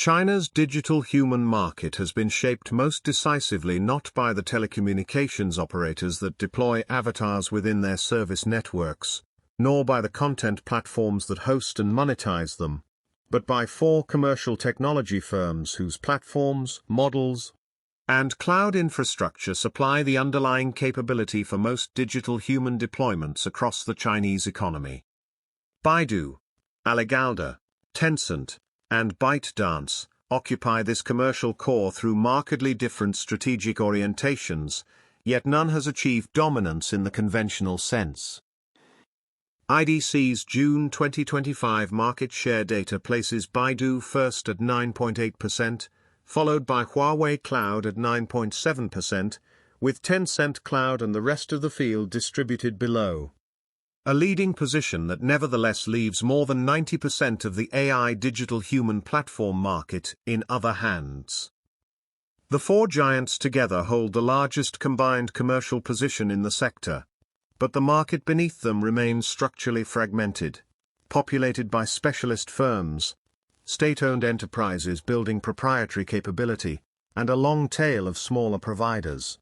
China's digital human market has been shaped most decisively not by the telecommunications operators that deploy avatars within their service networks, nor by the content platforms that host and monetize them, but by four commercial technology firms whose platforms, models, and cloud infrastructure supply the underlying capability for most digital human deployments across the Chinese economy. Baidu, Alibaba, Tencent, and ByteDance occupy this commercial core through markedly different strategic orientations, yet none has achieved dominance in the conventional sense. IDC's June 2025 market share data places Baidu first at 9.8%, followed by Huawei Cloud at 9.7%, with Tencent Cloud and the rest of the field distributed below. A leading position that nevertheless leaves more than 90% of the AI digital human platform market in other hands. The four giants together hold the largest combined commercial position in the sector, but the market beneath them remains structurally fragmented, populated by specialist firms, state-owned enterprises building proprietary capability, and a long tail of smaller providers.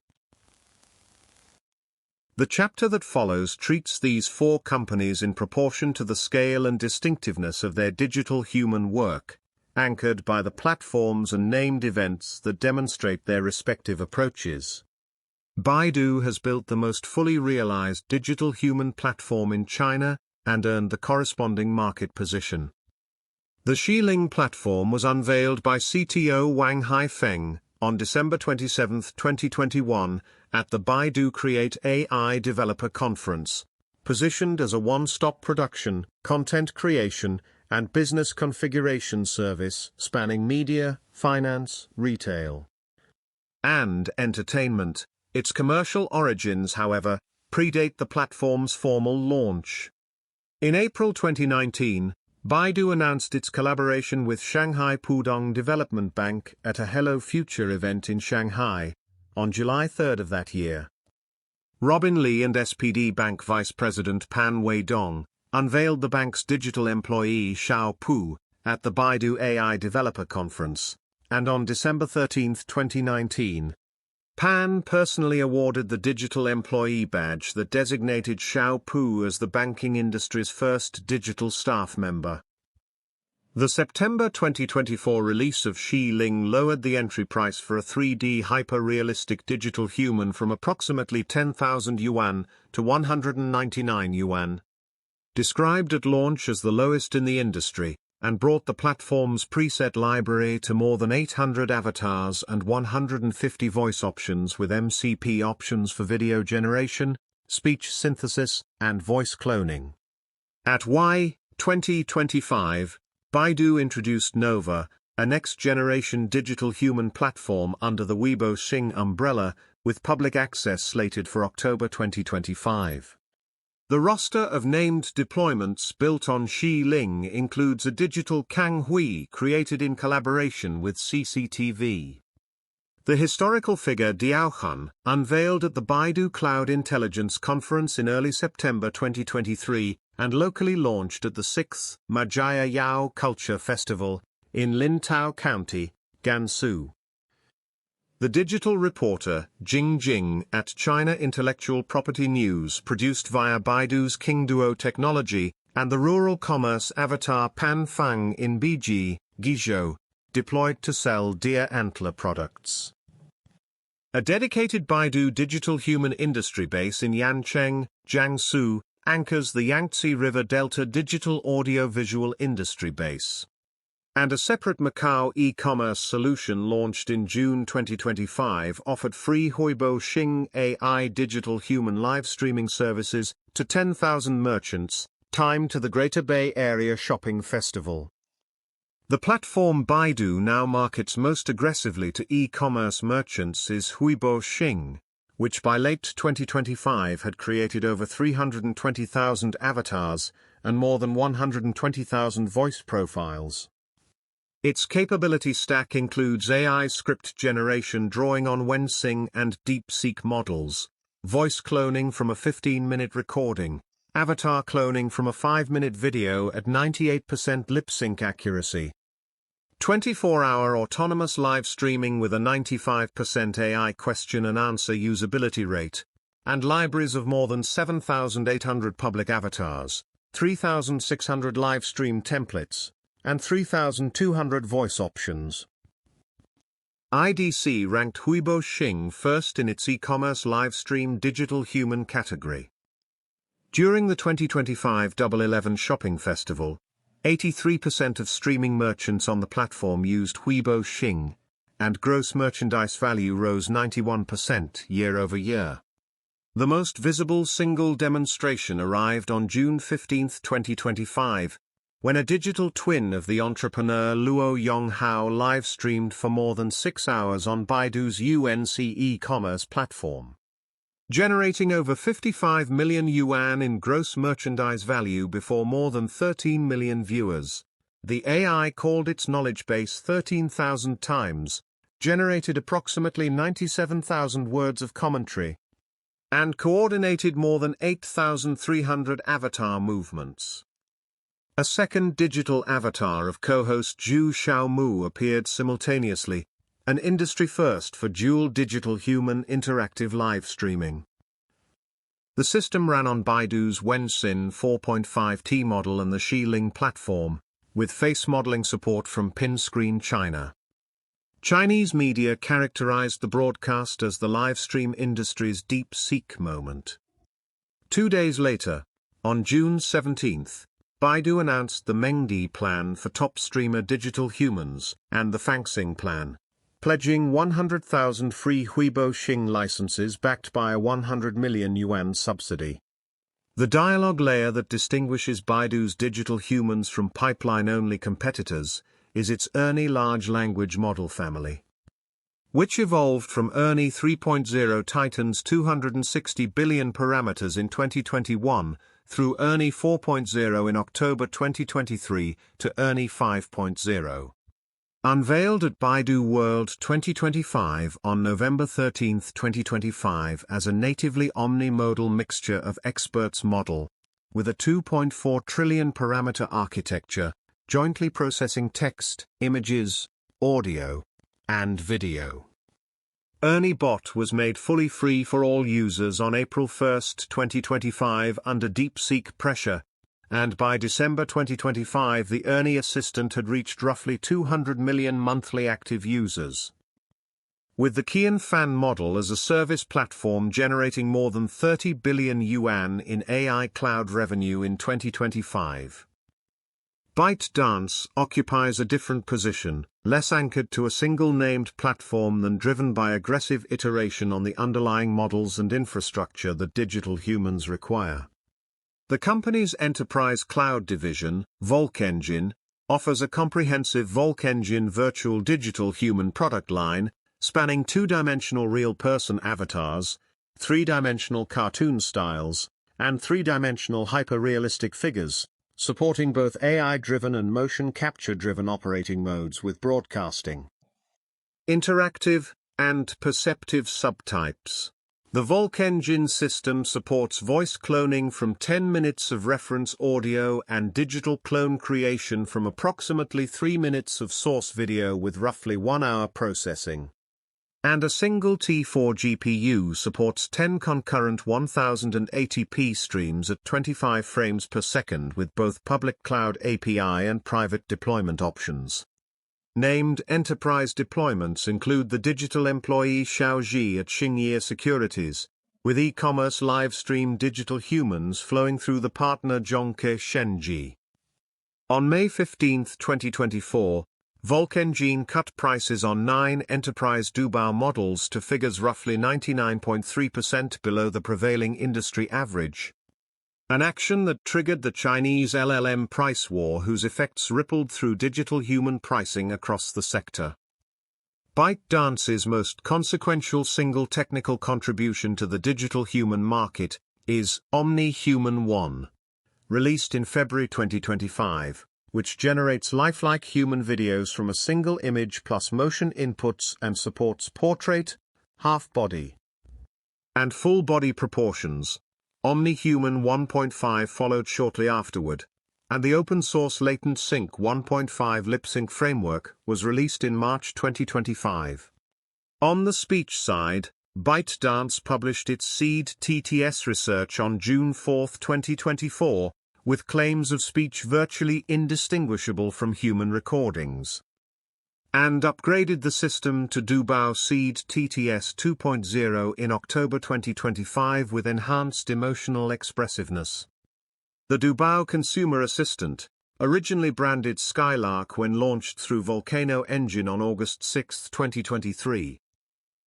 The chapter that follows treats these four companies in proportion to the scale and distinctiveness of their digital human work, anchored by the platforms and named events that demonstrate their respective approaches. Baidu has built the most fully realized digital human platform in China and earned the corresponding market position. The Ling platform was unveiled by CTO Wang Haifeng on December 27, 2021, at the Baidu Create AI Developer Conference, positioned as a one-stop production, content creation, and business configuration service spanning media, finance, retail, and entertainment. Its commercial origins, however, predate the platform's formal launch. In April 2019, Baidu announced its collaboration with Shanghai Pudong Development Bank at a Hello Future event in Shanghai, on July 3 of that year. Robin Li and SPD Bank Vice President Pan Weidong unveiled the bank's digital employee Xiao Pu at the Baidu AI Developer Conference, and on December 13, 2019, Pan personally awarded the digital employee badge that designated Xiao Pu as the banking industry's first digital staff member. The September 2024 release of Ling lowered the entry price for a 3D hyper-realistic digital human from approximately 10,000 yuan to 199 yuan. Described at launch as the lowest in the industry, and brought the platform's preset library to more than 800 avatars and 150 voice options with MCP options for video generation, speech synthesis, and voice cloning. At Y2025, Baidu introduced Nova, a next-generation digital human platform under the Huibo Xing umbrella, with public access slated for October 2025. The roster of named deployments built on Ling includes a digital Kang Hui created in collaboration with CCTV. The historical figure Diaohun, unveiled at the Baidu Cloud Intelligence Conference in early September 2023, and locally launched at the 6th Majia Yao Culture Festival, in Lintao County, Gansu. The digital reporter, Xing at China Intellectual Property News produced via Baidu's Qingduo technology, and the rural commerce avatar Pan Fang in Biji, Guizhou, deployed to sell deer antler products. A dedicated Baidu digital human industry base in Yancheng, Jiangsu, anchors the Yangtze River Delta digital audio-visual industry base. And a separate Macau e-commerce solution launched in June 2025 offered free Huibo Xing AI digital human live streaming services to 10,000 merchants, timed to the Greater Bay Area Shopping Festival. The platform Baidu now markets most aggressively to e-commerce merchants is Huibo Xing, which by late 2025 had created over 320,000 avatars and more than 120,000 voice profiles. Its capability stack includes AI script generation drawing on Wensing and DeepSeek models, voice cloning from a 15-minute recording, avatar cloning from a 5-minute video at 98% lip sync accuracy, 24-hour autonomous live streaming with a 95% AI question and answer usability rate, and libraries of more than 7,800 public avatars, 3,600 live stream templates, and 3,200 voice options. IDC ranked Huibo Xing first in its e-commerce livestream digital human category. During the 2025 Double 11 Shopping Festival, 83% of streaming merchants on the platform used Huibo Xing, and gross merchandise value rose 91% year-over-year. The most visible single demonstration arrived on June 15, 2025, when a digital twin of the entrepreneur Luo Yonghao live-streamed for more than 6 hours on Baidu's UNC e-commerce platform, generating over 55 million yuan in gross merchandise value before more than 13 million viewers. The AI called its knowledge base 13,000 times, generated approximately 97,000 words of commentary, and coordinated more than 8,300 avatar movements. A second digital avatar of co-host Zhu Xiaomu appeared simultaneously, an industry first for dual digital human interactive live streaming. The system ran on Baidu's Wenxin 4.5T model and the Ling platform, with face modeling support from Pinscreen China. Chinese media characterized the broadcast as the livestream industry's deep-seek moment. 2 days later, on June 17, Baidu announced the Mengdi plan for top streamer digital humans and the Fangxing plan, pledging 100,000 free Huibo Xing licenses backed by a 100 million yuan subsidy. The dialogue layer that distinguishes Baidu's digital humans from pipeline-only competitors is its ERNIE large language model family, which evolved from ERNIE 3.0 Titan's 260 billion parameters in 2021 through ERNIE 4.0 in October 2023 to ERNIE 5.0. Unveiled at Baidu World 2025 on November 13, 2025 as a natively omni-modal mixture of experts model, with a 2.4 trillion parameter architecture, jointly processing text, images, audio, and video. ERNIE Bot was made fully free for all users on April 1, 2025 under DeepSeek pressure, and by December 2025 the ERNIE Assistant had reached roughly 200 million monthly active users, with the Qwen Fan model as a service platform generating more than 30 billion yuan in AI cloud revenue in 2025. ByteDance occupies a different position, less anchored to a single named platform than driven by aggressive iteration on the underlying models and infrastructure that digital humans require. The company's enterprise cloud division, Volcengine, offers a comprehensive Volcengine virtual digital human product line, spanning two-dimensional real-person avatars, three-dimensional cartoon styles, and three-dimensional hyper-realistic figures, supporting both AI-driven and motion capture-driven operating modes with broadcasting, interactive, and perceptive subtypes. The Volcengine system supports voice cloning from 10 minutes of reference audio and digital clone creation from approximately 3 minutes of source video with roughly 1 hour processing. And a single T4 GPU supports 10 concurrent 1080p streams at 25 frames per second with both public cloud API and private deployment options. Named enterprise deployments include the digital employee Xiaoji at Xing Securities, with e-commerce livestream digital humans flowing through the partner Zhongke Shenji. On May 15, 2024, Volcengine cut prices on 9 enterprise Dubao models to figures roughly 99.3% below the prevailing industry average. An action that triggered the Chinese LLM price war whose effects rippled through digital human pricing across the sector. ByteDance's most consequential single technical contribution to the digital human market is OmniHuman 1, released in February 2025. Which generates lifelike human videos from a single image plus motion inputs and supports portrait, half-body, and full-body proportions. OmniHuman 1.5 followed shortly afterward, and the open-source latent sync 1.5 lip-sync framework was released in March 2025. On the speech side, ByteDance published its seed TTS research on June 4, 2024, with claims of speech virtually indistinguishable from human recordings, and upgraded the system to Dubao Seed TTS 2.0 in October 2025 with enhanced emotional expressiveness. The Dubao consumer assistant, originally branded Skylark when launched through Volcengine on August 6, 2023,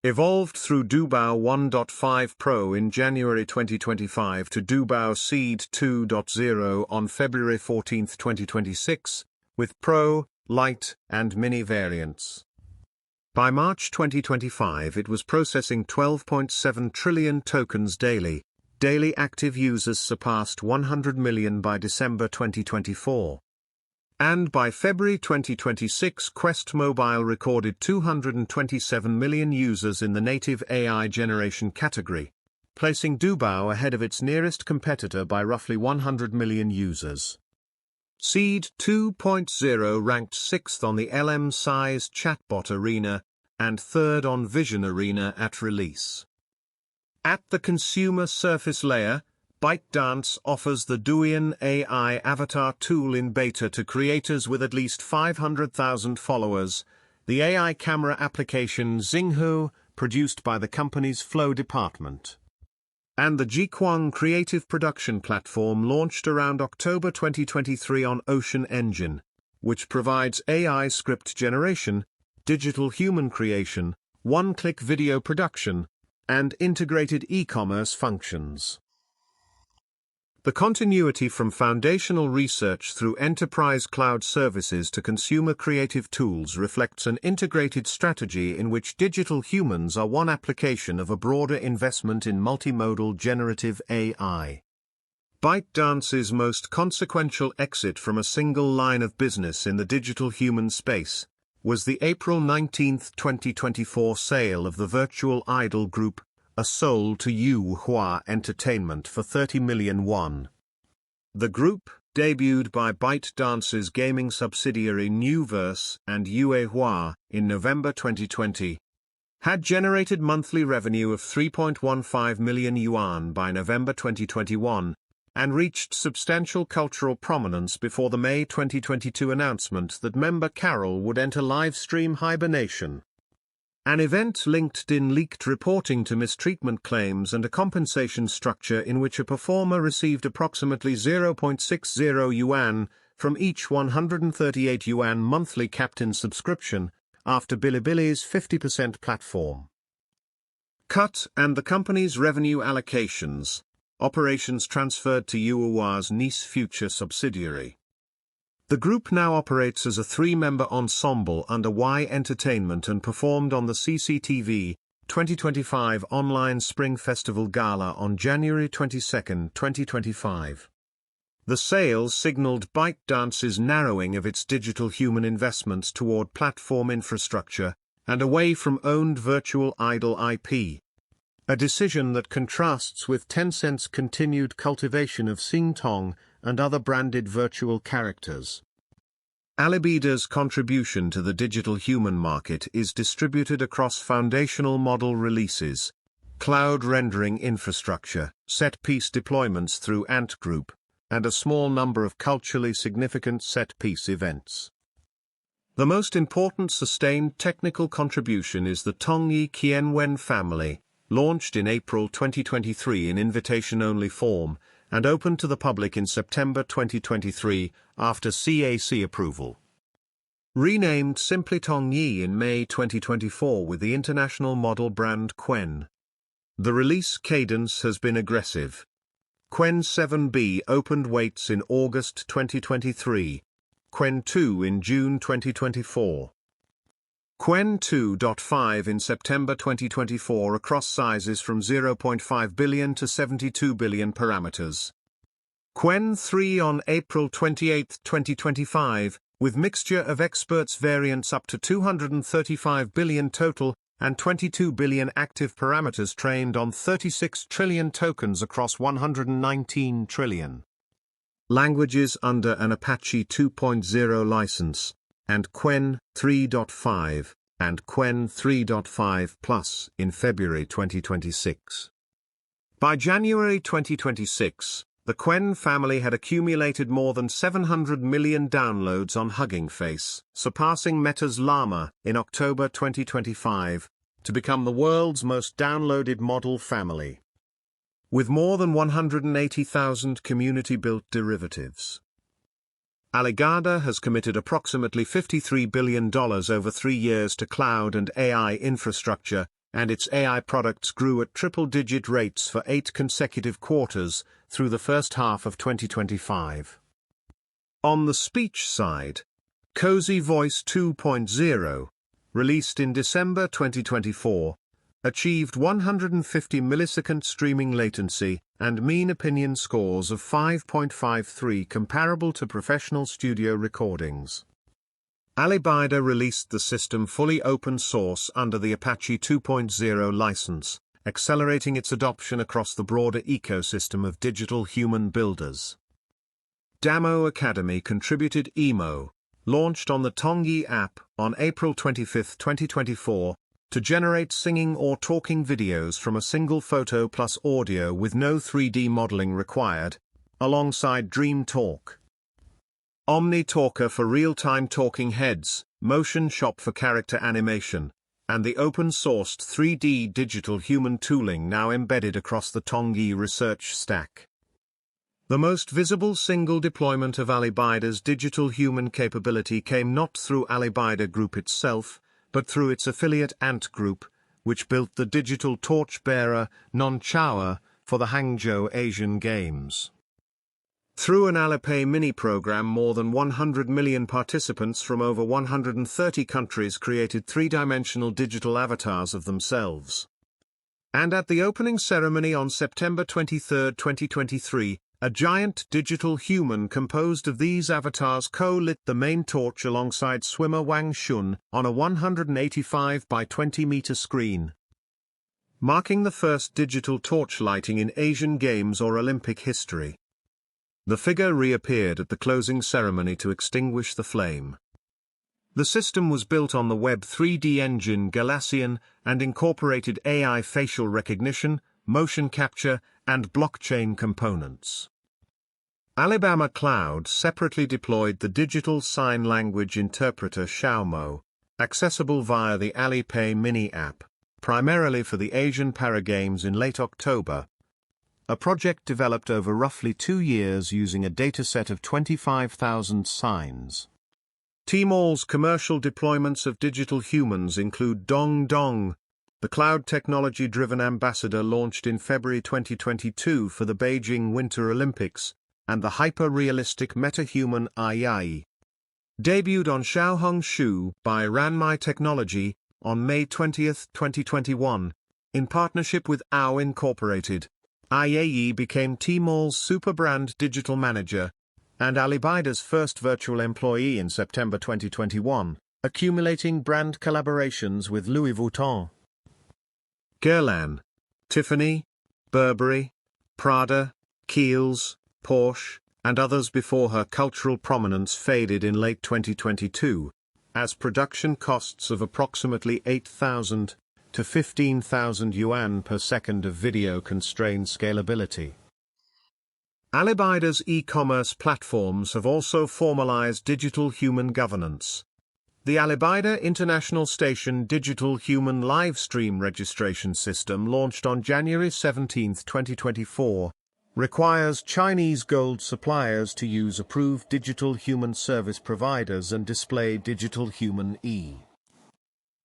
evolved through Dubao 1.5 Pro in January 2025 to Dubao Seed 2.0 on February 14, 2026, with Pro, Lite, and Mini variants. By March 2025 it was processing 12.7 trillion tokens daily. Daily active users surpassed 100 million by December 2024. And by February 2026 Quest Mobile recorded 227 million users in the native AI generation category, placing Dubao ahead of its nearest competitor by roughly 100 million users. Seed 2.0 ranked 6th on the LM-size chatbot arena, and 3rd on Vision Arena at release. At the consumer surface layer, ByteDance offers the Douyin AI avatar tool in beta to creators with at least 500,000 followers, the AI camera application Xing, produced by the company's Flow department, and the Qwen creative production platform launched around October 2023 on Ocean Engine, which provides AI script generation, digital human creation, one-click video production, and integrated e-commerce functions. The continuity from foundational research through enterprise cloud services to consumer creative tools reflects an integrated strategy in which digital humans are one application of a broader investment in multimodal generative AI. ByteDance's most consequential exit from a single line of business in the digital human space was the April 19, 2024 sale of the virtual idol group, a sold to Huibo Entertainment for 30 million won. The group, debuted by ByteDance's gaming subsidiary Newverse and Huibo in November 2020, had generated monthly revenue of 3.15 million yuan by November 2021, and reached substantial cultural prominence before the May 2022 announcement that member Carol would enter livestream hibernation. An event linked in leaked reporting to mistreatment claims and a compensation structure in which a performer received approximately 0.60 yuan from each 138 yuan monthly captain subscription, after Bilibili's 50% platform cut and the company's revenue allocations, operations transferred to Huibo's Nice Future subsidiary. The group now operates as a three-member ensemble under Y Entertainment and performed on the CCTV 2025 Online Spring Festival Gala on January 22, 2025. The sales signaled ByteDance's narrowing of its digital human investments toward platform infrastructure and away from owned virtual idol IP. A decision that contrasts with Tencent's continued cultivation of Xing and other branded virtual characters. Alibaba's contribution to the digital human market is distributed across foundational model releases, cloud rendering infrastructure, set-piece deployments through Ant Group, and a small number of culturally significant set-piece events. The most important sustained technical contribution is the Tongyi Qwen family, launched in April 2023 in invitation-only form, and opened to the public in September 2023, after CAC approval. Renamed simply Tongyi in May 2024 with the international model brand Qwen. The release cadence has been aggressive. Qwen 7B opened weights in August 2023, Qwen 2 in June 2024. Qwen 2.5 in September 2024 across sizes from 0.5 billion to 72 billion parameters. Qwen 3 on April 28, 2025, with mixture of experts variants up to 235 billion total, and 22 billion active parameters trained on 36 trillion tokens across 119 trillion. languages under an Apache 2.0 license, and Qwen 3.5, and Qwen 3.5 Plus in February 2026. By January 2026, the Qwen family had accumulated more than 700 million downloads on Hugging Face, surpassing Meta's Llama in October 2025, to become the world's most downloaded model family, with more than 180,000 community-built derivatives. Alibaba has committed approximately $53 billion over 3 years to cloud and AI infrastructure, and its AI products grew at triple-digit rates for 8 consecutive quarters through the first half of 2025. On the speech side, Cozy Voice 2.0, released in December 2024, achieved 150 millisecond streaming latency and mean opinion scores of 5.53 comparable to professional studio recordings. Alibaba released the system fully open source under the Apache 2.0 license, accelerating its adoption across the broader ecosystem of digital human builders. Damo Academy contributed Emo, launched on the Tongyi app on April 25, 2024, to generate singing or talking videos from a single photo plus audio with no 3D modeling required, alongside Dream Talk. Omni Talker for real-time talking heads, Motion Shop for character animation, and the open-sourced 3D digital human tooling now embedded across the Tongyi research stack. The most visible single deployment of Alibaba's digital human capability came not through Alibaba Group itself, but through its affiliate Ant Group, which built the digital torchbearer Nonchaoer for the Hangzhou Asian Games. Through an Alipay mini-program, more than 100 million participants from over 130 countries created three-dimensional digital avatars of themselves. And at the opening ceremony on September 23, 2023, a giant digital human composed of these avatars co-lit the main torch alongside swimmer Wang Xun on a 185 by 20 meter screen, marking the first digital torch lighting in Asian Games or Olympic history. The figure reappeared at the closing ceremony to extinguish the flame. The system was built on the Web 3D engine Galaxian and incorporated AI facial recognition, motion capture, and blockchain components. Alibaba Cloud separately deployed the digital sign language interpreter Xiaomo, accessible via the Alipay mini app, primarily for the Asian Paragames in late October. A project developed over roughly 2 years using a dataset of 25,000 signs. Tmall's commercial deployments of digital humans include Dong Dong, the cloud technology-driven ambassador launched in February 2022 for the Beijing Winter Olympics, and the hyper-realistic metahuman Ai, debuted on Xiaohongshu by Ranmai Technology on May 20, 2021, in partnership with OW Incorporated. IAE became Tmall's super brand digital manager, and Alibaba's first virtual employee in September 2021, accumulating brand collaborations with Louis Vuitton, Guerlain, Tiffany, Burberry, Prada, Kiehl's, Porsche, and others before her cultural prominence faded in late 2022, as production costs of approximately 8,000 to 15,000 yuan per second of video constrained scalability. Alibaba's e-commerce platforms have also formalized digital human governance. The Alibaba International Station Digital Human Livestream Registration System, launched on January 17, 2024, requires Chinese gold suppliers to use approved digital human service providers and display digital human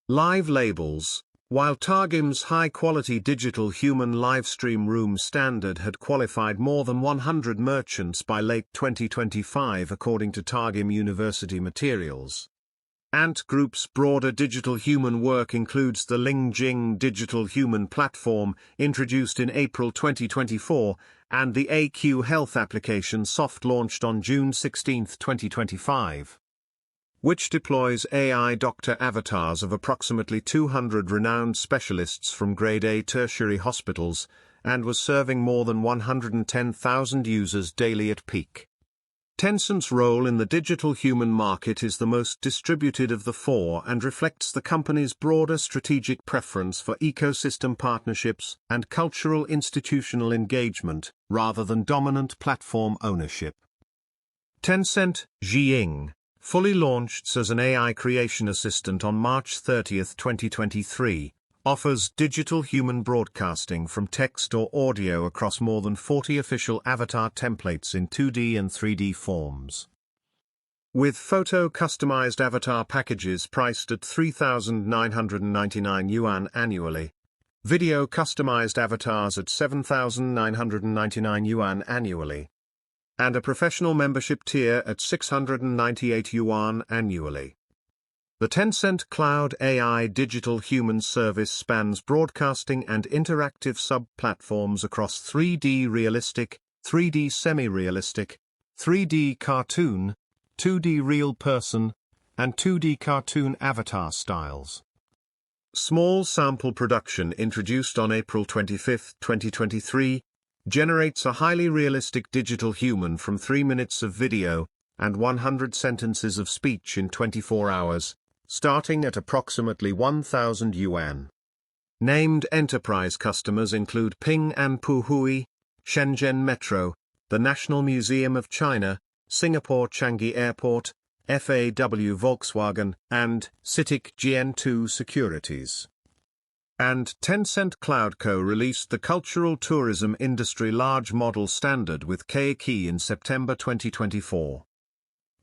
live labels. While Targim's high-quality digital human livestream room standard had qualified more than 100 merchants by late 2025 according to Targim University materials. Ant Group's broader digital human work includes the Ling digital human platform, introduced in April 2024, and the AQ Health application soft-launched on June 16, 2025. Which deploys AI doctor avatars of approximately 200 renowned specialists from Grade A tertiary hospitals, and was serving more than 110,000 users daily at peak. Tencent's role in the digital human market is the most distributed of the four and reflects the company's broader strategic preference for ecosystem partnerships and cultural institutional engagement, rather than dominant platform ownership. Tencent, Xing, fully launched as an AI creation assistant on March 30, 2023, offers digital human broadcasting from text or audio across more than 40 official avatar templates in 2D and 3D forms. With photo customized avatar packages priced at 3,999 yuan annually, video customized avatars at 7,999 yuan annually, and a professional membership tier at 698 yuan annually. The Tencent Cloud AI digital human service spans broadcasting and interactive sub-platforms across 3D realistic, 3D semi-realistic, 3D cartoon, 2D real person, and 2D cartoon avatar styles. Small sample production introduced on April 25, 2023, generates a highly realistic digital human from 3 minutes of video and 100 sentences of speech in 24 hours. Starting at approximately 1,000 yuan. Named enterprise customers include Ping An Puhui, Shenzhen Metro, the National Museum of China, Singapore Changi Airport, FAW Volkswagen, and CITIC GN2 Securities. And Tencent CloudCo released the cultural tourism industry large model standard with Keiki in September 2024.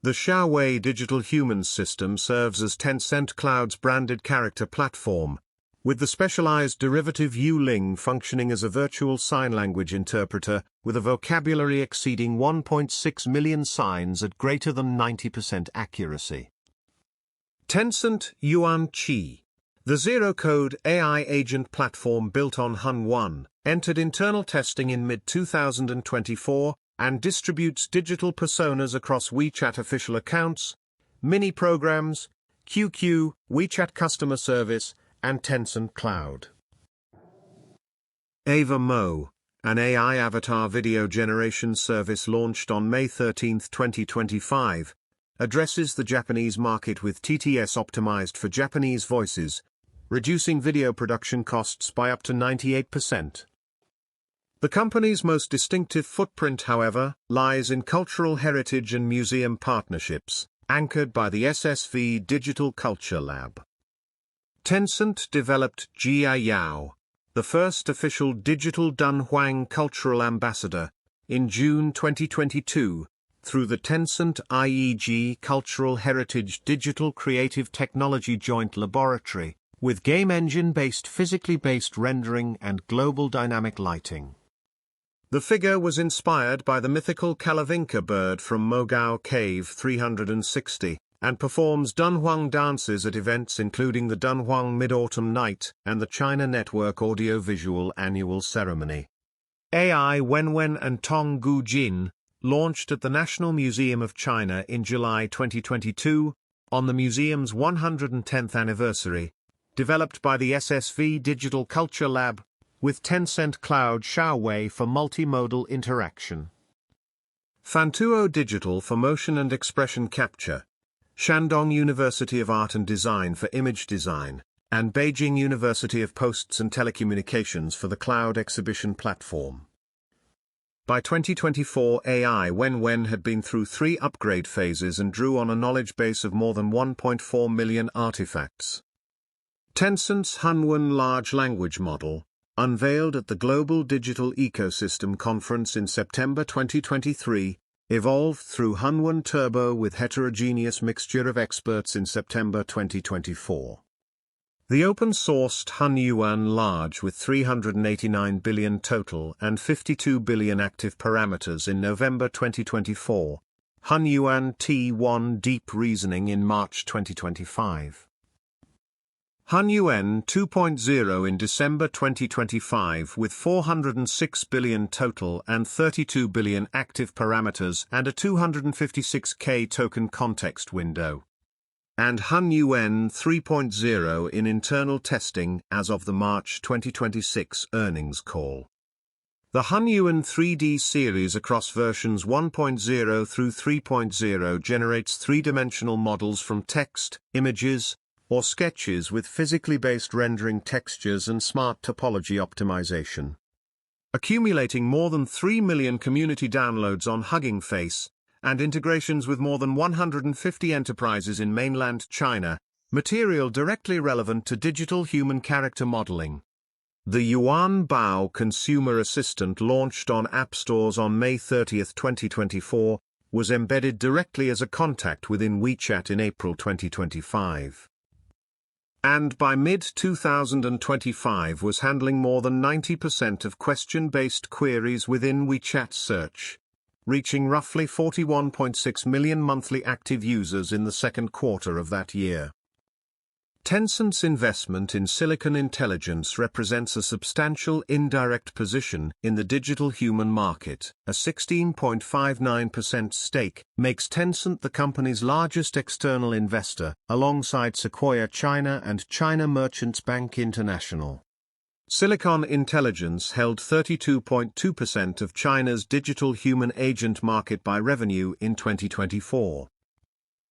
The Xiaowei Digital Humans system serves as Tencent Cloud's branded character platform, with the specialized derivative Ling functioning as a virtual sign language interpreter with a vocabulary exceeding 1.6 million signs at greater than 90% accuracy. Tencent Yuanqi, the zero-code AI agent platform built on Hunyuan, entered internal testing in mid-2024, and distributes digital personas across WeChat official accounts, mini-programs, QQ, WeChat customer service, and Tencent Cloud. Ava Mo, an AI avatar video generation service launched on May 13, 2025, addresses the Japanese market with TTS optimized for Japanese voices, reducing video production costs by up to 98%. The company's most distinctive footprint, however, lies in cultural heritage and museum partnerships, anchored by the SSV Digital Culture Lab. Tencent developed Jia Yao, the first official digital Dunhuang cultural ambassador, in June 2022, through the Tencent IEG Cultural Heritage Digital Creative Technology Joint Laboratory, with game engine-based physically based rendering and global dynamic lighting. The figure was inspired by the mythical Kalavinka bird from Mogao Cave 360, and performs Dunhuang dances at events including the Dunhuang Mid-Autumn Night and the China Network Audio-Visual Annual Ceremony. AI Wenwen and Tongyi launched at the National Museum of China in July 2022, on the museum's 110th anniversary, developed by the SSV Digital Culture Lab, with Tencent Cloud Xiaowei for multimodal interaction. Fantuo Digital for motion and expression capture, Shandong University of Art and Design for image design, and Beijing University of Posts and Telecommunications for the cloud exhibition platform. By 2024, AI Wenwen had been through 3 upgrade phases and drew on a knowledge base of more than 1.4 million artifacts. Tencent's Hunyuan large language model, unveiled at the Global Digital Ecosystem Conference in September 2023, evolved through Hunyuan Turbo with heterogeneous mixture of experts in September 2024. The open-sourced Hunyuan large with 389 billion total and 52 billion active parameters in November 2024, Hunyuan T1 Deep Reasoning in March 2025. Hunyuan 2.0 in December 2025 with 406 billion total and 32 billion active parameters and a 256K token context window. And Hunyuan 3.0 in internal testing as of the March 2026 earnings call. The Hunyuan 3D series across versions 1.0 through 3.0 generates three-dimensional models from text, images, or sketches with physically based rendering textures and smart topology optimization. Accumulating more than 3 million community downloads on Hugging Face, and integrations with more than 150 enterprises in mainland China, material directly relevant to digital human character modeling. The Yuan Bao consumer assistant launched on app stores on May 30, 2024, was embedded directly as a contact within WeChat in April 2025. And by mid-2025 was handling more than 90% of question-based queries within WeChat search, reaching roughly 41.6 million monthly active users in the second quarter of that year. Tencent's investment in Silicon Intelligence represents a substantial indirect position in the digital human market. A 16.59% stake makes Tencent the company's largest external investor, alongside Sequoia China and China Merchants Bank International. Silicon Intelligence held 32.2% of China's digital human agent market by revenue in 2024.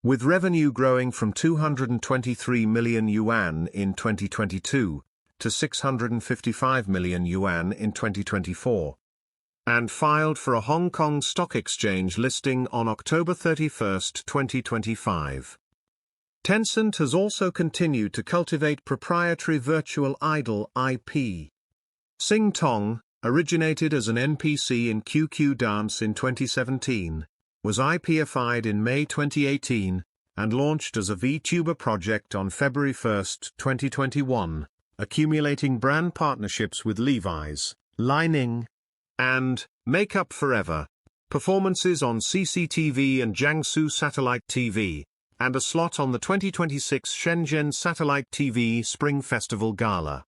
With revenue growing from 223 million yuan in 2022 to 655 million yuan in 2024, and filed for a Hong Kong Stock Exchange listing on October 31, 2025. Tencent has also continued to cultivate proprietary virtual idol IP. Xing Tong, originated as an NPC in QQ Dance in 2017, was IPified in May 2018, and launched as a VTuber project on February 1, 2021, accumulating brand partnerships with Levi's, Ling, and Make Up Forever, performances on CCTV and Jiangsu Satellite TV, and a slot on the 2026 Shenzhen Satellite TV Spring Festival Gala.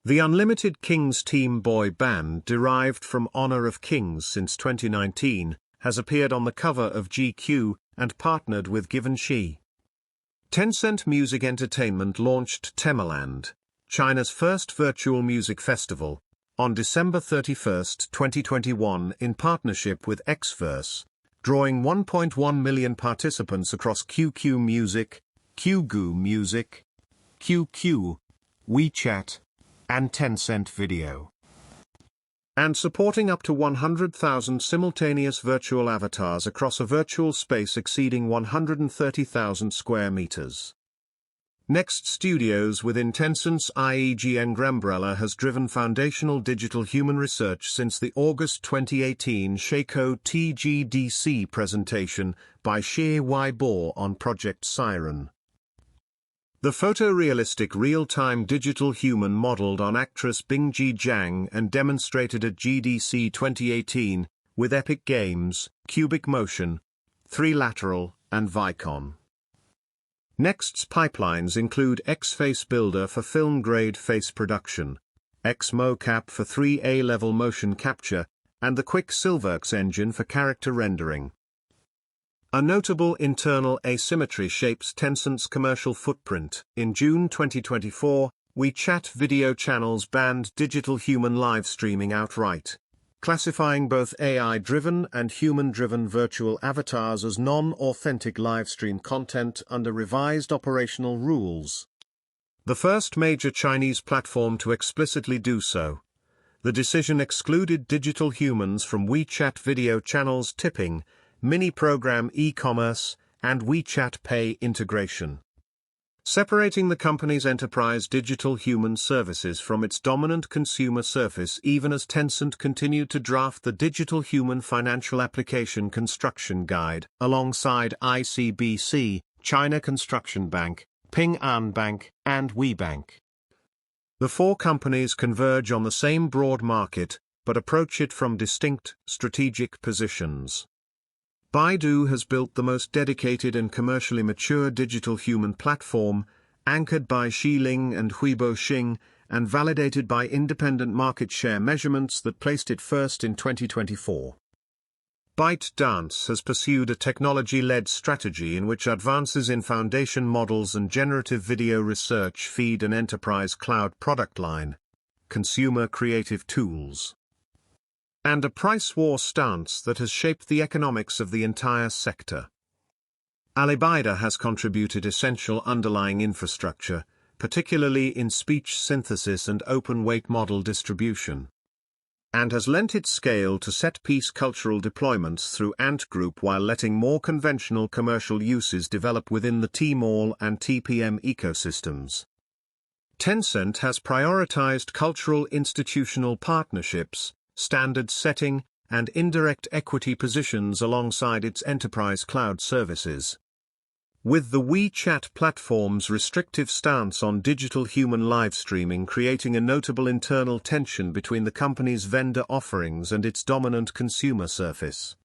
The Unlimited Kings team boy band, derived from Honor of Kings since 2019, has appeared on the cover of GQ and partnered with Givenchy. Tencent Music Entertainment launched Temeland, China's first virtual music festival, on December 31, 2021 in partnership with Xverse, drawing 1.1 million participants across QQ Music, QQ Music, QQ, WeChat, and Tencent Video, and supporting up to 100,000 simultaneous virtual avatars across a virtual space exceeding 130,000 square meters. Next Studios within Tencent's IEG umbrella has driven foundational digital human research since the August 2018 Sheiko TGDC presentation by Huibo on Project Siren. The photorealistic real-time digital human modeled on actress Bingji Zhang and demonstrated at GDC 2018, with Epic Games, Cubic Motion, 3Lateral, and Vicon. Next's pipelines include X-Face Builder for film-grade face production, X-Mocap for 3A-level motion capture, and the Quicksilverx engine for character rendering. A notable internal asymmetry shapes Tencent's commercial footprint. In June 2024, WeChat video channels banned digital human live streaming outright, classifying both AI-driven and human-driven virtual avatars as non-authentic livestream content under revised operational rules. The first major Chinese platform to explicitly do so. The decision excluded digital humans from WeChat video channels tipping, mini-program e-commerce, and WeChat Pay integration, separating the company's enterprise digital human services from its dominant consumer surface even as Tencent continued to draft the Digital Human Financial Application Construction Guide, alongside ICBC, China Construction Bank, Ping An Bank, and WeBank. The four companies converge on the same broad market, but approach it from distinct, strategic positions. Baidu has built the most dedicated and commercially mature digital human platform, anchored by Ling and Huibo Xing, and validated by independent market share measurements that placed it first in 2024. ByteDance has pursued a technology-led strategy in which advances in foundation models and generative video research feed an enterprise cloud product line, consumer creative tools. and a price war stance that has shaped the economics of the entire sector. Alibaba has contributed essential underlying infrastructure, particularly in speech synthesis and open-weight model distribution, and has lent its scale to set-piece cultural deployments through Ant Group while letting more conventional commercial uses develop within the Tmall and TPM ecosystems. Tencent has prioritized cultural institutional partnerships, standard setting, and indirect equity positions alongside its enterprise cloud services. With the WeChat platform's restrictive stance on digital human livestreaming creating a notable internal tension between the company's vendor offerings and its dominant consumer surface.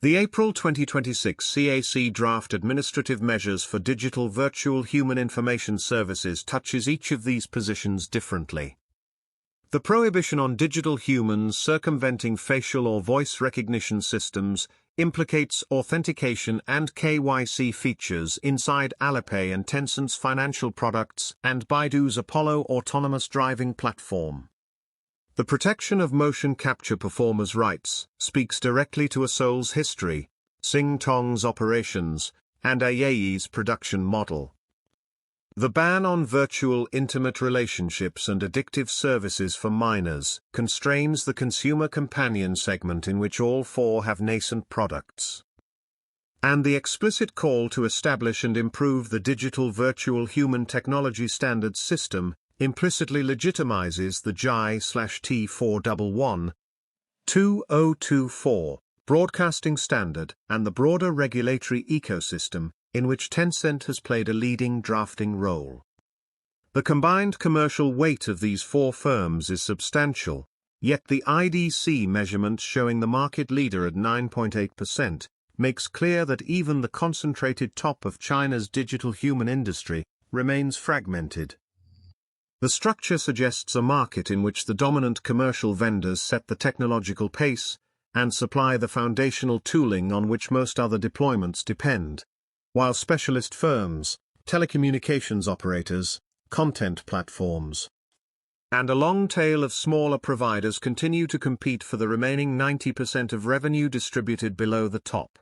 The April 2026 CAC Draft Administrative Measures for Digital Virtual Human Information Services touches each of these positions differently. The prohibition on digital humans circumventing facial or voice recognition systems implicates authentication and KYC features inside Alipay and Tencent's financial products and Baidu's Apollo autonomous driving platform. The protection of motion capture performers' rights speaks directly to a soul's history, Xing Tong's operations, and Ayayi's production model. The ban on virtual intimate relationships and addictive services for minors constrains the consumer companion segment in which all four have nascent products. And the explicit call to establish and improve the digital virtual human technology standards system implicitly legitimizes the JI/T411/2024 broadcasting standard and the broader regulatory ecosystem, in which Tencent has played a leading drafting role. The combined commercial weight of these four firms is substantial, yet the IDC measurement showing the market leader at 9.8% makes clear that even the concentrated top of China's digital human industry remains fragmented. The structure suggests a market in which the dominant commercial vendors set the technological pace and supply the foundational tooling on which most other deployments depend, while specialist firms, telecommunications operators, content platforms, and a long tail of smaller providers continue to compete for the remaining 90% of revenue distributed below the top.